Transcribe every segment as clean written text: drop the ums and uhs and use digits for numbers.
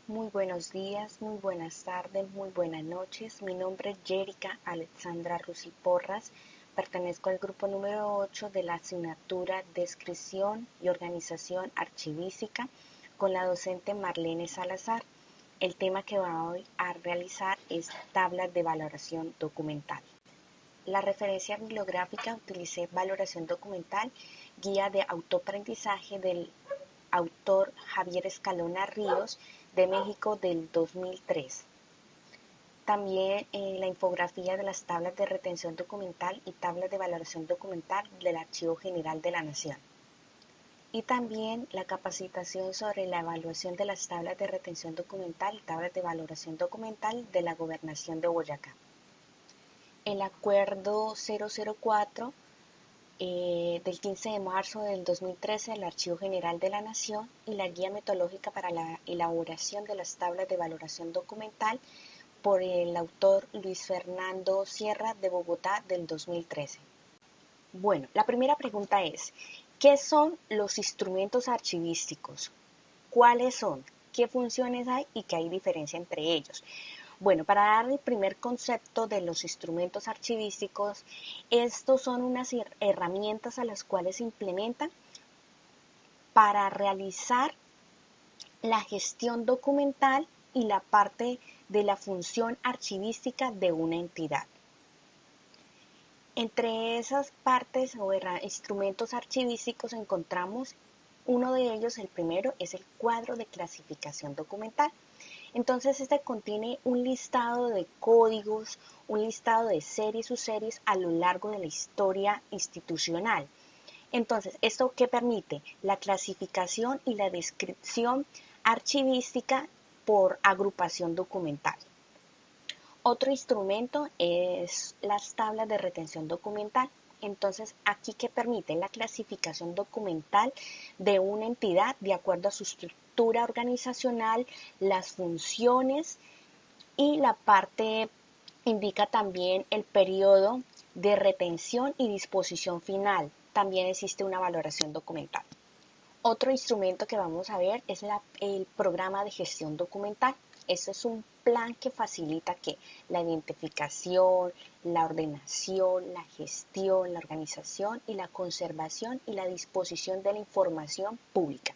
Muy buenos días, muy buenas tardes, muy buenas noches. Mi nombre es Yérica Alexandra Rusi Porras. Pertenezco al grupo número 8 de la asignatura Descripción y Organización Archivística con la docente Marlene Salazar. El tema que voy a realizar es tablas de valoración documental. La referencia bibliográfica utilicé Valoración documental, guía de autoaprendizaje del autor Javier Escalona Ríos, de México, del 2003. También la infografía de las tablas de retención documental y tablas de valoración documental del Archivo General de la Nación. Y también la capacitación sobre la evaluación de las tablas de retención documental y tablas de valoración documental de la Gobernación de Boyacá. El acuerdo 004 del 15 de marzo del 2013 del Archivo General de la Nación y la Guía Metodológica para la elaboración de las tablas de valoración documental por el autor Luis Fernando Sierra de Bogotá del 2013. Bueno, la primera pregunta es, ¿qué son los instrumentos archivísticos? ¿Cuáles son? ¿Qué funciones hay y qué hay diferencia entre ellos? Bueno, para dar el primer concepto de los instrumentos archivísticos, estos son unas herramientas a las cuales se implementan para realizar la gestión documental y la parte de la función archivística de una entidad. Entre esas partes o instrumentos archivísticos encontramos uno de ellos, el primero, es el cuadro de clasificación documental. Entonces este contiene un listado de códigos, un listado de series y subseries a lo largo de la historia institucional. Entonces, ¿esto qué permite? La clasificación y la descripción archivística por agrupación documental. Otro instrumento es las tablas de retención documental. Entonces, aquí que permite la clasificación documental de una entidad de acuerdo a su estructura organizacional, las funciones y la parte indica también el periodo de retención y disposición final. También existe una valoración documental. Otro instrumento que vamos a ver es el programa de gestión documental. Este es un plan que facilita la identificación, la ordenación, la gestión, la organización y la conservación y la disposición de la información pública.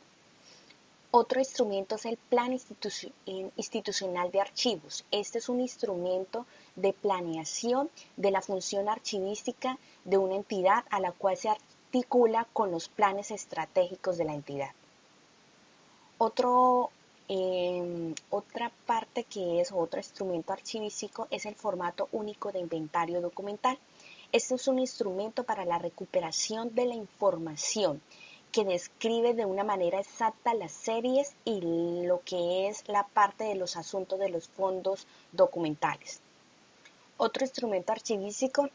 Otro instrumento es el Plan Institucional de Archivos. Este es un instrumento de planeación de la función archivística de una entidad a la cual se articula con los planes estratégicos de la entidad. Otra parte otro instrumento archivístico es el formato único de inventario documental. Este es un instrumento para la recuperación de la información que describe de una manera exacta las series y lo que es la parte de los asuntos de los fondos documentales. Otro instrumento archivístico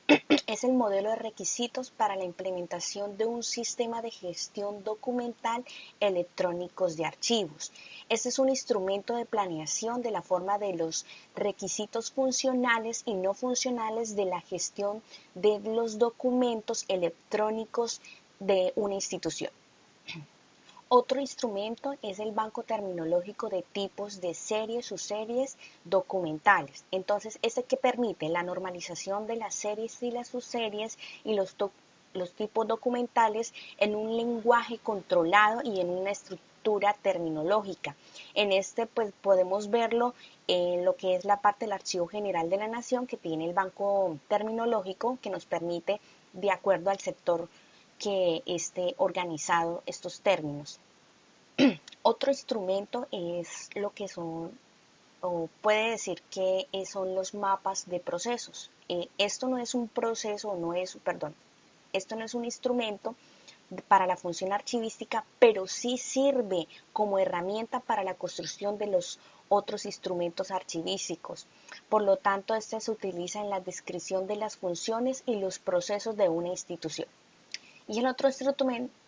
es el modelo de requisitos para la implementación de un sistema de gestión documental electrónicos de archivos. Este es un instrumento de planeación de la forma de los requisitos funcionales y no funcionales de la gestión de los documentos electrónicos de una institución. Otro instrumento es el banco terminológico de tipos de series, subseries documentales. Entonces, este que permite la normalización de las series y las subseries y los tipos documentales en un lenguaje controlado y en una estructura terminológica. En este pues podemos verlo en lo que es la parte del Archivo General de la Nación, que tiene el banco terminológico que nos permite, de acuerdo al sector que esté organizado estos términos. Otro instrumento es lo que son, o puede decir que son los mapas de procesos. Esto no es un proceso, esto no es un instrumento para la función archivística, pero sí sirve como herramienta para la construcción de los otros instrumentos archivísticos. Por lo tanto, este se utiliza en la descripción de las funciones y los procesos de una institución. Y el otro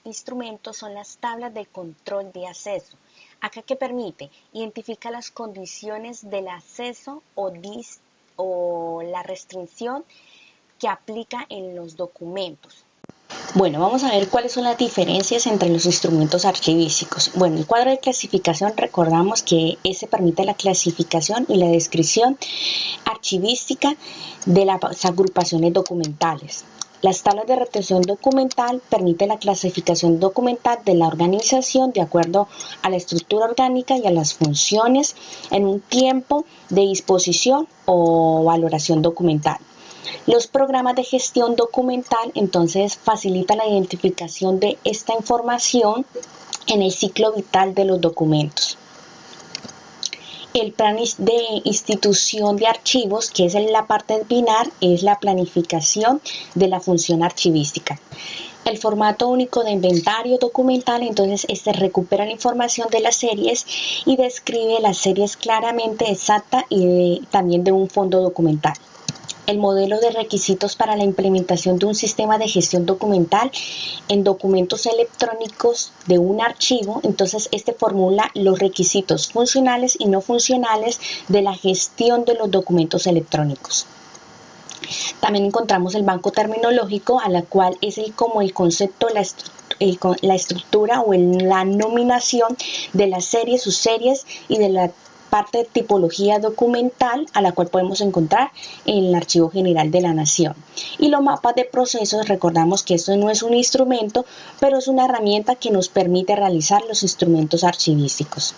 instrumento son las tablas de control de acceso. Acá que permite, identifica las condiciones del acceso o la restricción que aplica en los documentos. Bueno, vamos a ver cuáles son las diferencias entre los instrumentos archivísticos. Bueno, el cuadro de clasificación, recordamos que ese permite la clasificación y la descripción archivística de las agrupaciones documentales. Las tablas de retención documental permiten la clasificación documental de la organización de acuerdo a la estructura orgánica y a las funciones en un tiempo de disposición o valoración documental. Los programas de gestión documental entonces facilitan la identificación de esta información en el ciclo vital de los documentos. El plan de institución de archivos, que es la parte final, es la planificación de la función archivística. El formato único de inventario documental, entonces recupera la información de las series y describe las series claramente exacta y también de un fondo documental. El modelo de requisitos para la implementación de un sistema de gestión documental en documentos electrónicos de un archivo, entonces formula los requisitos funcionales y no funcionales de la gestión de los documentos electrónicos. También encontramos el banco terminológico, a la cual es como el concepto, la estructura o la nominación de las series, subseries y de la parte de tipología documental a la cual podemos encontrar en el Archivo General de la Nación. Y los mapas de procesos, recordamos que esto no es un instrumento, pero es una herramienta que nos permite realizar los instrumentos archivísticos.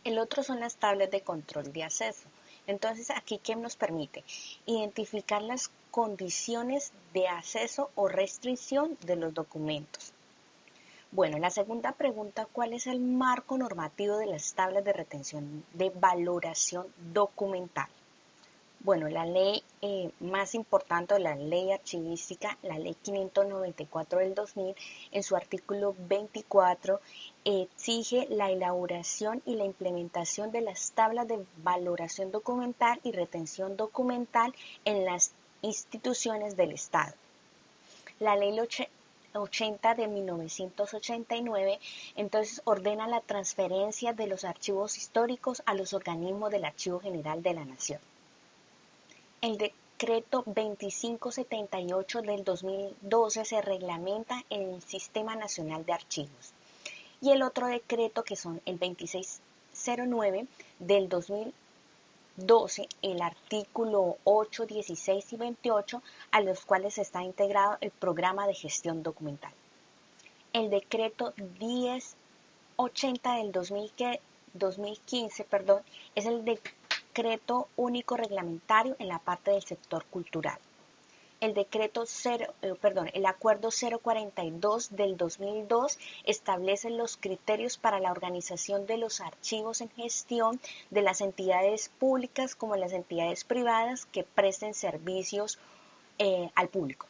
El otro son las tablas de control de acceso. Entonces, aquí, ¿qué nos permite? Identificar las condiciones de acceso o restricción de los documentos. Bueno, la segunda pregunta, ¿cuál es el marco normativo de las tablas de retención de valoración documental? Bueno, la ley más importante, la ley archivística, la ley 594 del 2000, en su artículo 24, exige la elaboración y la implementación de las tablas de valoración documental y retención documental en las instituciones del Estado. La ley 80 de 1989, entonces ordena la transferencia de los archivos históricos a los organismos del Archivo General de la Nación. El decreto 2578 del 2012 se reglamenta en el Sistema Nacional de Archivos. Y el otro decreto, que son el 2609 del 2012, el artículo 8, 16 y 28, a los cuales está integrado el programa de gestión documental. El decreto 1080 del 2015, es el decreto único reglamentario en la parte del sector cultural. El acuerdo 042 del 2002 establece los criterios para la organización de los archivos en gestión de las entidades públicas como las entidades privadas que presten servicios al público.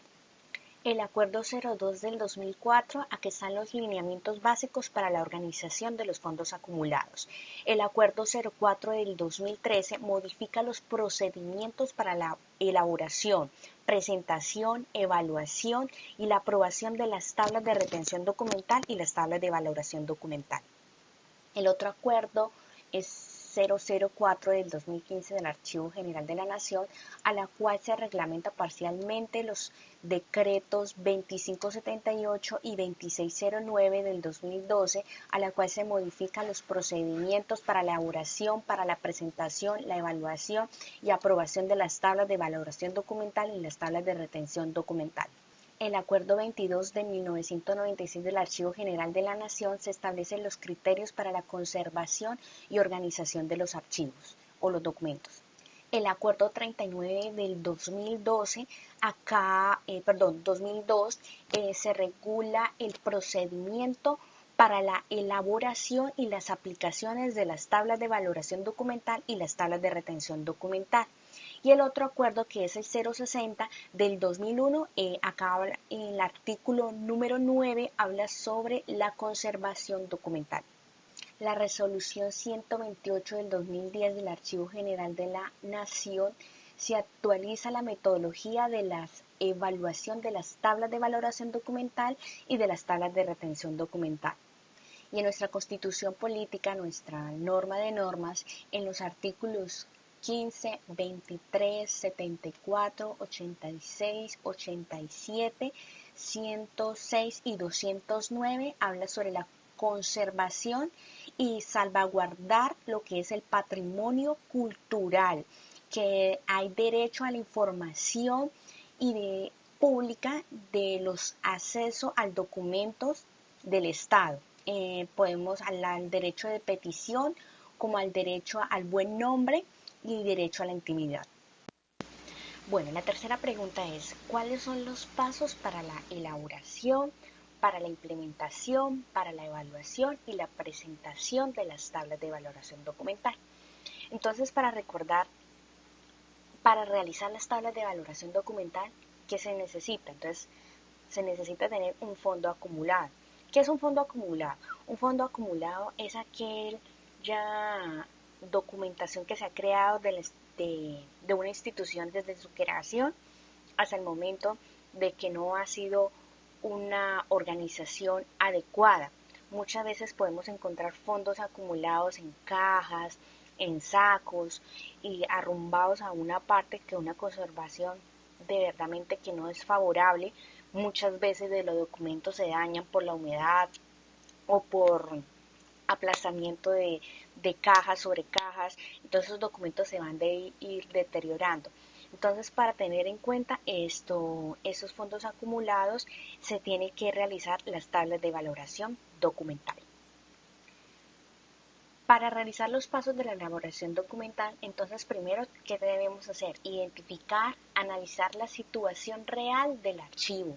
El acuerdo 02 del 2004, aquí están los lineamientos básicos para la organización de los fondos acumulados. El acuerdo 04 del 2013 modifica los procedimientos para la elaboración, presentación, evaluación y la aprobación de las tablas de retención documental y las tablas de valoración documental. El otro acuerdo es 004 del 2015 del Archivo General de la Nación, a la cual se reglamenta parcialmente los decretos 2578 y 2609 del 2012, a la cual se modifican los procedimientos para la elaboración, para la presentación, la evaluación y aprobación de las tablas de valoración documental y las tablas de retención documental. El Acuerdo 22 de 1996 del Archivo General de la Nación se establecen los criterios para la conservación y organización de los archivos o los documentos. El Acuerdo 39 del 2002 se regula el procedimiento para la elaboración y las aplicaciones de las tablas de valoración documental y las tablas de retención documental. Y el otro acuerdo, que es el 060 del 2001, acá en el artículo número 9 habla sobre la conservación documental. La resolución 128 del 2010 del Archivo General de la Nación se actualiza la metodología de la evaluación de las tablas de valoración documental y de las tablas de retención documental. Y en nuestra Constitución Política, nuestra norma de normas, en los artículos 15, 23, 74, 86, 87, 106 y 209 habla sobre la conservación y salvaguardar lo que es el patrimonio cultural, que hay derecho a la información y pública de los accesos a documentos del Estado. Podemos al derecho de petición como al derecho al buen nombre y derecho a la intimidad. Bueno, la tercera pregunta es, ¿cuáles son los pasos para la elaboración, para la implementación, para la evaluación y la presentación de las tablas de valoración documental? Entonces, para recordar, para realizar las tablas de valoración documental, ¿qué se necesita? Entonces, se necesita tener un fondo acumulado. ¿Qué es un fondo acumulado? Un fondo acumulado es aquel ya documentación que se ha creado de una institución desde su creación hasta el momento de que no ha sido una organización adecuada. Muchas veces podemos encontrar fondos acumulados en cajas, en sacos y arrumbados a una parte que una conservación de verdaderamente que no es favorable. Muchas veces de los documentos se dañan por la humedad o por aplastamiento de cajas sobre cajas, entonces los documentos se van a ir deteriorando. Entonces, para tener en cuenta estos fondos acumulados, se tiene que realizar las tablas de valoración documental. Para realizar los pasos de la elaboración documental, entonces primero, ¿qué debemos hacer? Identificar, analizar la situación real del archivo,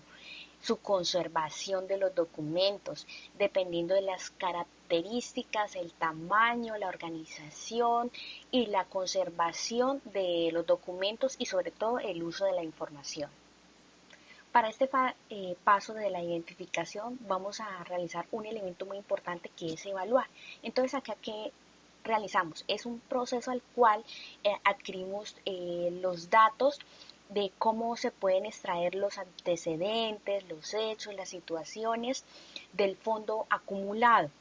su conservación de los documentos, dependiendo de las características, el tamaño, la organización y la conservación de los documentos y sobre todo el uso de la información. Para este paso de la identificación vamos a realizar un elemento muy importante que es evaluar. Entonces acá ¿qué realizamos? Es un proceso al cual adquirimos los datos de cómo se pueden extraer los antecedentes, los hechos, las situaciones del fondo acumulado.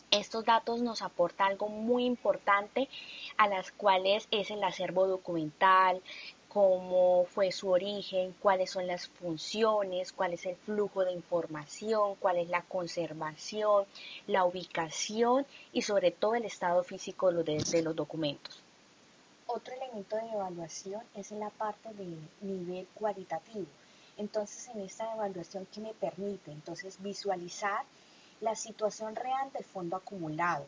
Estos datos nos aportan algo muy importante a las cuales es el acervo documental, cómo fue su origen, cuáles son las funciones, cuál es el flujo de información, cuál es la conservación, la ubicación y sobre todo el estado físico de los documentos. Otro elemento de evaluación es en la parte de nivel cualitativo. Entonces, en esta evaluación, ¿qué me permite? Entonces, visualizar la situación real del fondo acumulado.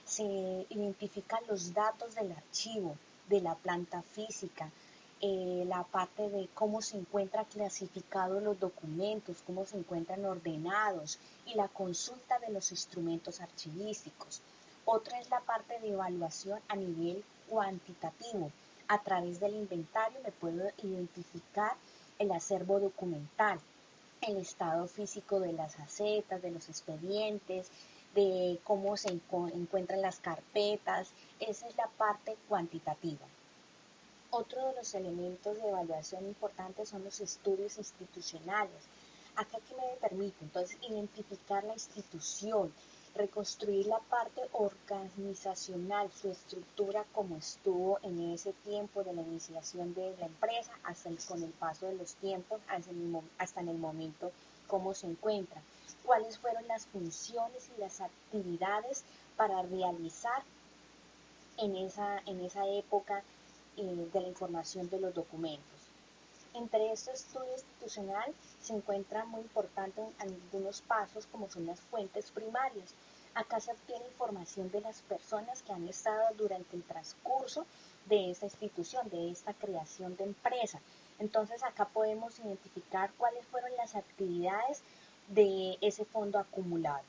Se identifican los datos del archivo, de la planta física, la parte de cómo se encuentran clasificados los documentos, cómo se encuentran ordenados y la consulta de los instrumentos archivísticos. Otra es la parte de evaluación a nivel cuantitativo. A través del inventario me puedo identificar el acervo documental, el estado físico de las acetas, de los expedientes, de cómo se encuentran las carpetas. Esa es la parte cuantitativa. Otro de los elementos de evaluación importantes son los estudios institucionales. Acá que me permite entonces identificar la institución, reconstruir la parte organizacional, su estructura como estuvo en ese tiempo de la iniciación de la empresa, con el paso de los tiempos, hasta en el momento cómo se encuentra, cuáles fueron las funciones y las actividades para realizar en esa época de la información de los documentos. Entre estos estudios institucional se encuentra muy importante algunos pasos como son las fuentes primarias. Acá se obtiene información de las personas que han estado durante el transcurso de esta institución, de esta creación de empresa. Entonces acá podemos identificar cuáles fueron las actividades de ese fondo acumulado.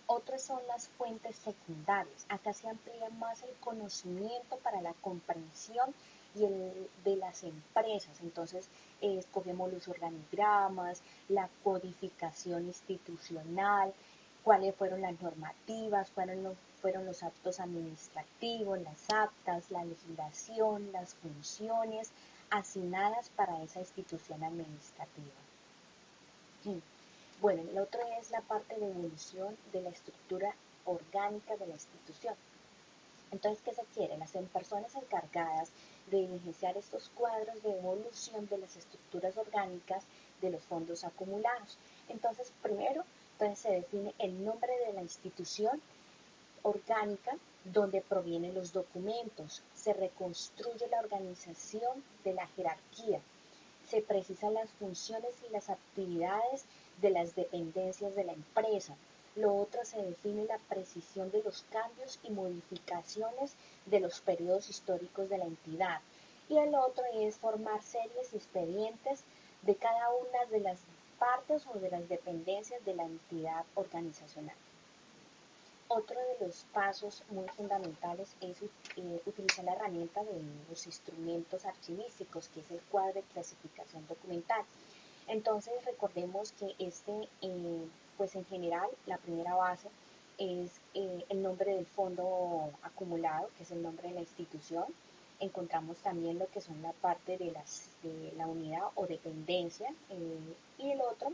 Otras son las fuentes secundarias. Acá se amplía más el conocimiento para la comprensión de las empresas. Entonces, escogemos los organigramas, la codificación institucional, cuáles fueron las normativas, fueron los actos administrativos, las actas, la legislación, las funciones asignadas para esa institución administrativa. Bueno, el otro es la parte de evolución de la estructura orgánica de la institución. Entonces, ¿qué se quiere? Las personas encargadas de diligenciar estos cuadros de evolución de las estructuras orgánicas de los fondos acumulados. Entonces, primero, entonces se define el nombre de la institución orgánica donde provienen los documentos, se reconstruye la organización de la jerarquía, se precisan las funciones y las actividades de las dependencias de la empresa. Lo otro, se define la precisión de los cambios y modificaciones de los periodos históricos de la entidad. Y el otro es formar series y expedientes de cada una de las partes o de las dependencias de la entidad organizacional. Otro de los pasos muy fundamentales es utilizar la herramienta de los instrumentos archivísticos, que es el cuadro de clasificación documental. Entonces recordemos que pues en general, la primera base es el nombre del fondo acumulado, que es el nombre de la institución. Encontramos también lo que son la parte de la unidad o dependencia, y el otro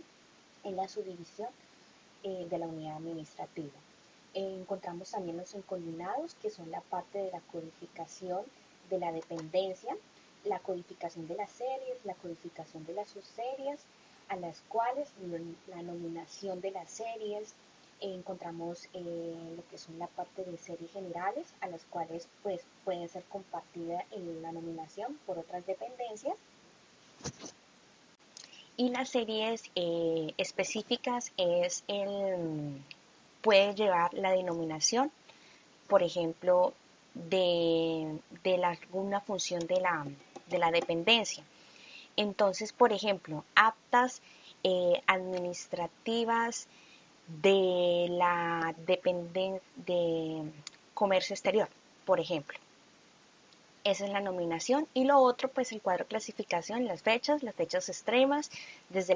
en la subdivisión de la unidad administrativa. Encontramos también los encolumnados, que son la parte de la codificación de la dependencia, la codificación de las series, la codificación de las subseries, a las cuales la nominación de las series. Encontramos lo que son la parte de series generales, a las cuales pues pueden ser compartidas en la nominación por otras dependencias. Y las series específicas puede llevar la denominación, por ejemplo, de alguna función de la dependencia. Entonces, por ejemplo, actas administrativas de la dependencia de comercio exterior, por ejemplo. Esa es la nominación. Y lo otro, pues el cuadro de clasificación, las fechas extremas, desde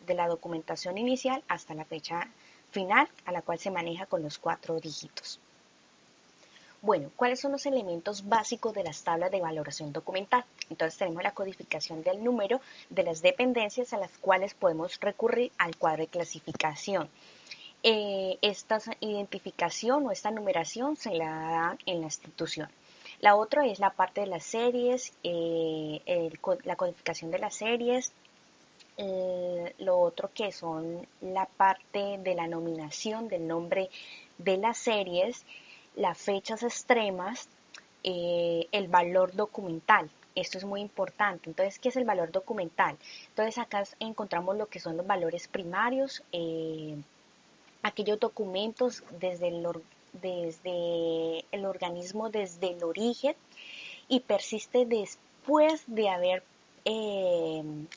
la documentación inicial hasta la fecha final, a la cual se maneja con los 4 dígitos. Bueno, ¿cuáles son los elementos básicos de las tablas de valoración documental? Entonces tenemos la codificación del número de las dependencias a las cuales podemos recurrir al cuadro de clasificación. Esta identificación o esta numeración se la da en la institución. La otra es la parte de las series, la codificación de las series. Lo otro que son la parte de la nominación del nombre de las series, las fechas extremas, el valor documental. Esto es muy importante. Entonces, ¿qué es el valor documental? Entonces, acá encontramos lo que son los valores primarios, aquellos documentos desde el organismo, desde el origen, y persiste después de haber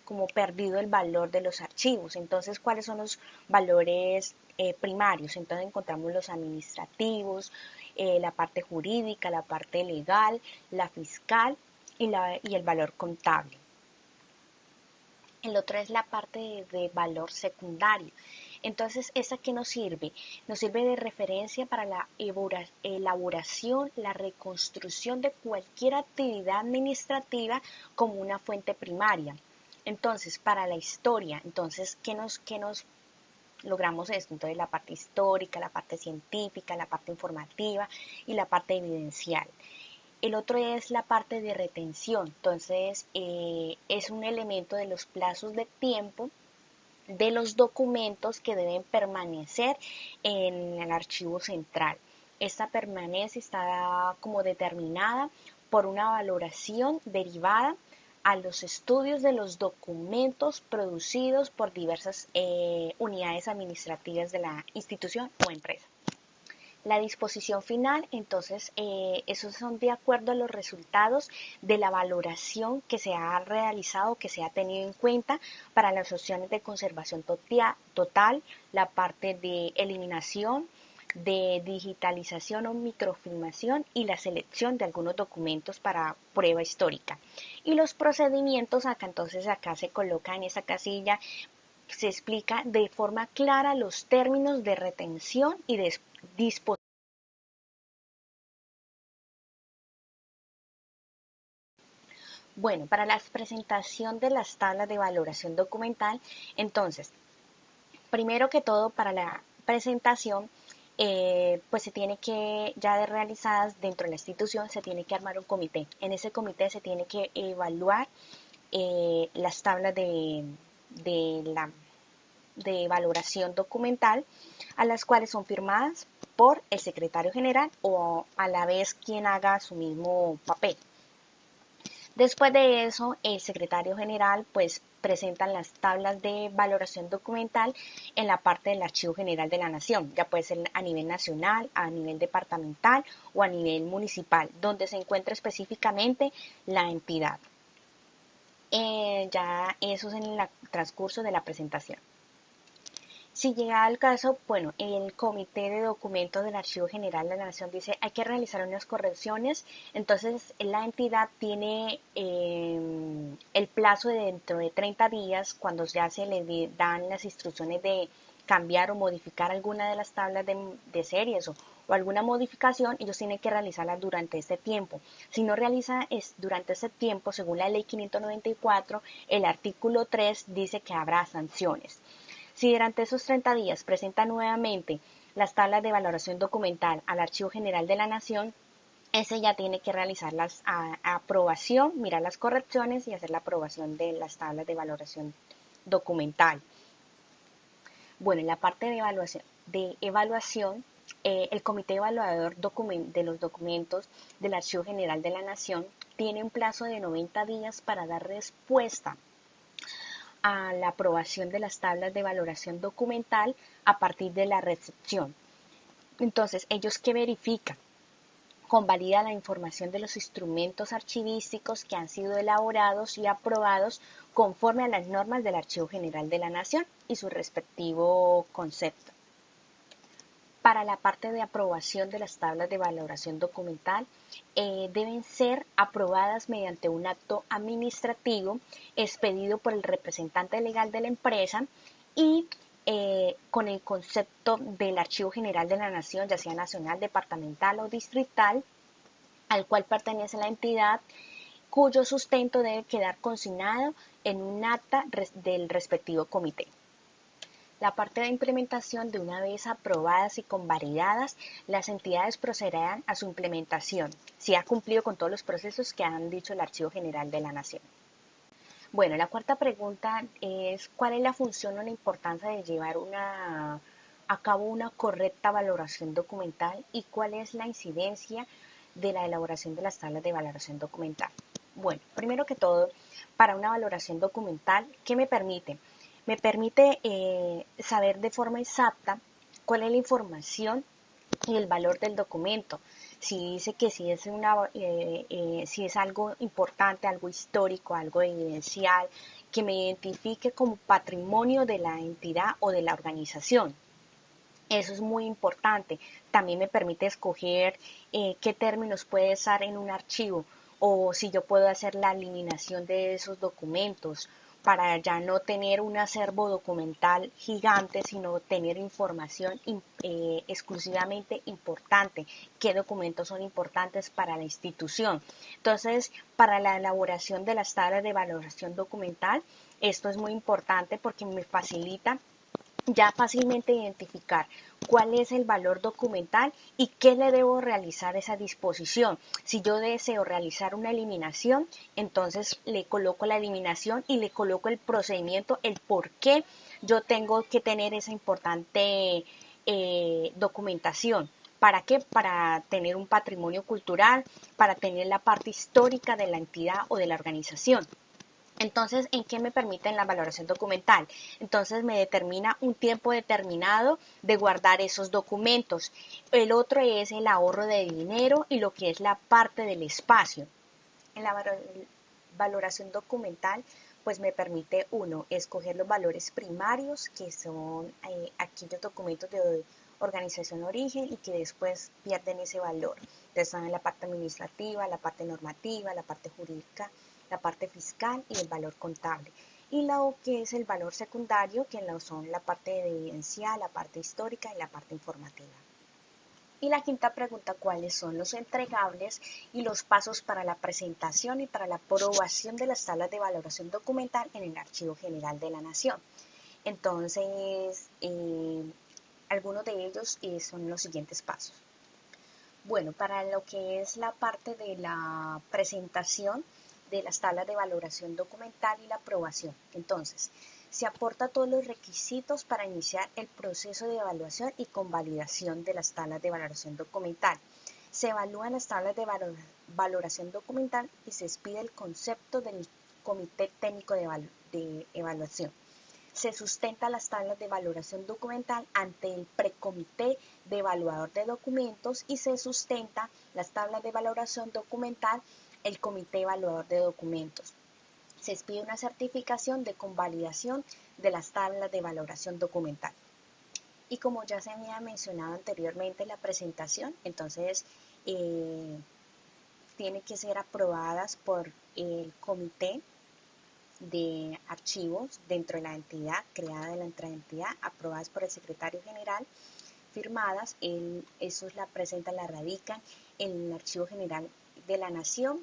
como perdido el valor de los archivos. Entonces, ¿cuáles son los valores primarios? Entonces encontramos los administrativos, la parte jurídica, la parte legal, la fiscal y el valor contable. El otro es la parte de valor secundario. Entonces, ¿esa qué nos sirve? Nos sirve de referencia para la elaboración, la reconstrucción de cualquier actividad administrativa como una fuente primaria. Entonces, para la historia, entonces, ¿qué nos logramos esto? Entonces, la parte histórica, la parte científica, la parte informativa y la parte evidencial. El otro es la parte de retención. Entonces, es un elemento de los plazos de tiempo de los documentos que deben permanecer en el archivo central. Esta permanencia está como determinada por una valoración derivada a los estudios de los documentos producidos por diversas unidades administrativas de la institución o empresa. La disposición final, entonces, esos son de acuerdo a los resultados de la valoración que se ha realizado, que se ha tenido en cuenta para las opciones de conservación total, la parte de eliminación, de digitalización o microfilmación y la selección de algunos documentos para prueba histórica. Y los procedimientos, acá se coloca en esa casilla, se explica de forma clara los términos de retención y de disposición. Bueno, para la presentación de las tablas de valoración documental, entonces, primero que todo, para la presentación pues se tiene que, ya de realizadas dentro de la institución, se tiene que armar un comité. En ese comité se tiene que evaluar las tablas de valoración documental, a las cuales son firmadas por el secretario general o a la vez quien haga su mismo papel. Después de eso, el secretario general pues presenta las tablas de valoración documental en la parte del Archivo General de la Nación, ya puede ser a nivel nacional, a nivel departamental o a nivel municipal, donde se encuentra específicamente la entidad. Ya eso es en el transcurso de la presentación. Si llega al caso, bueno, el Comité de Documentos del Archivo General de la Nación dice hay que realizar unas correcciones, entonces la entidad tiene el plazo de dentro de 30 días, cuando ya se le dan las instrucciones de cambiar o modificar alguna de las tablas de series o alguna modificación, ellos tienen que realizarla durante este tiempo. Si no realiza durante ese tiempo, según la ley 594, el artículo 3 dice que habrá sanciones. Si durante esos 30 días presenta nuevamente las tablas de valoración documental al Archivo General de la Nación, ese ya tiene que realizar la aprobación, mirar las correcciones y hacer la aprobación de las tablas de valoración documental. Bueno, en la parte de evaluación, el Comité Evaluador de los Documentos del Archivo General de la Nación tiene un plazo de 90 días para dar respuesta a la aprobación de las tablas de valoración documental a partir de la recepción. Entonces, ellos que verifican, convalida la información de los instrumentos archivísticos que han sido elaborados y aprobados conforme a las normas del Archivo General de la Nación y su respectivo concepto. Para la parte de aprobación de las tablas de valoración documental, deben ser aprobadas mediante un acto administrativo expedido por el representante legal de la empresa y con el concepto del Archivo General de la Nación, ya sea nacional, departamental o distrital, al cual pertenece la entidad, cuyo sustento debe quedar consignado en un acta del respectivo comité. La parte de implementación, de una vez aprobadas y convalidadas, las entidades procederán a su implementación, si ha cumplido con todos los procesos que han dicho el Archivo General de la Nación. Bueno, la cuarta pregunta es ¿cuál es la función o la importancia de llevar a cabo una correcta valoración documental y cuál es la incidencia de la elaboración de las tablas de valoración documental? Bueno, primero que todo, para una valoración documental, ¿qué me permite? Me permite saber de forma exacta cuál es la información y el valor del documento. Si dice que si es algo importante, algo histórico, algo evidencial, que me identifique como patrimonio de la entidad o de la organización. Eso es muy importante. También me permite escoger qué términos puede estar en un archivo o si yo puedo hacer la eliminación de esos documentos para ya no tener un acervo documental gigante, sino tener información exclusivamente importante, qué documentos son importantes para la institución. Entonces, para la elaboración de las tablas de valoración documental, esto es muy importante porque me facilita ya fácilmente identificar cuál es el valor documental y qué le debo realizar a esa disposición. Si yo deseo realizar una eliminación, entonces le coloco la eliminación y le coloco el procedimiento, el por qué yo tengo que tener esa importante documentación. ¿Para qué? Para tener un patrimonio cultural, para tener la parte histórica de la entidad o de la organización. Entonces, ¿en qué me permite la valoración documental? Entonces, me determina un tiempo determinado de guardar esos documentos. El otro es el ahorro de dinero y lo que es la parte del espacio. En la valoración documental, pues me permite, uno, escoger los valores primarios, que son aquellos documentos de organización origen y que después pierden ese valor. Entonces, están en la parte administrativa, la parte normativa, la parte jurídica, la parte fiscal y el valor contable. Y lo que es el valor secundario, que son la parte evidencial, la parte histórica y la parte informativa. Y la quinta pregunta, ¿cuáles son los entregables y los pasos para la presentación y para la aprobación de las tablas de valoración documental en el Archivo General de la Nación? Entonces, Algunos de ellos son los siguientes pasos. Bueno, para lo que es la parte de la presentación de las tablas de valoración documental y la aprobación. Entonces, se aporta todos los requisitos para iniciar el proceso de evaluación y convalidación de las tablas de valoración documental. Se evalúan las tablas de valoración documental y se expide el concepto del Comité Técnico de Evaluación. Se sustenta las tablas de valoración documental ante el Precomité de Evaluador de Documentos y se sustenta las tablas de valoración documental el Comité Evaluador de Documentos. Se expide una certificación de convalidación de las tablas de valoración documental. Y como ya se había mencionado anteriormente la presentación, entonces tiene que ser aprobadas por el comité de archivos dentro de la entidad, creada de la entidad, aprobadas por el secretario general, firmadas, esos la presentan, la radican en el Archivo General de la Nación,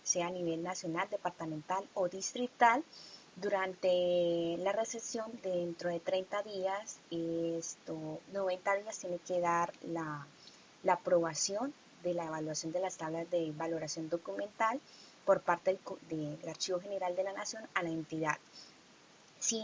sea a nivel nacional, departamental o distrital, durante la recepción dentro de 30 días, 90 días tiene que dar la aprobación de la evaluación de las tablas de valoración documental por parte del Archivo General de la Nación a la entidad. Si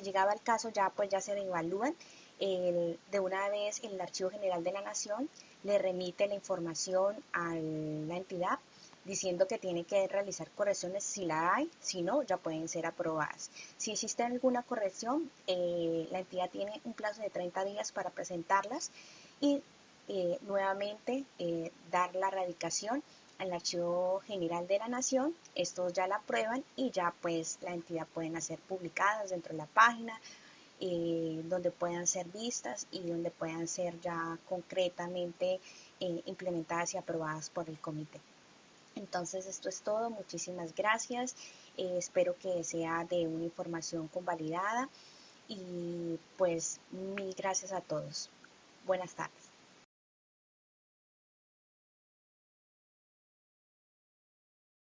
llegaba el caso, ya se evalúan. De una vez el Archivo General de la Nación le remite la información a la entidad diciendo que tiene que realizar correcciones si la hay, si no, ya pueden ser aprobadas. Si existe alguna corrección, la entidad tiene un plazo de 30 días para presentarlas y nuevamente dar la radicación al Archivo General de la Nación. Estos ya la aprueban y ya pues la entidad pueden ser publicadas dentro de la página, donde puedan ser vistas y donde puedan ser ya concretamente implementadas y aprobadas por el comité. Entonces esto es todo, muchísimas gracias, espero que sea de una información convalidada y pues mil gracias a todos. Buenas tardes.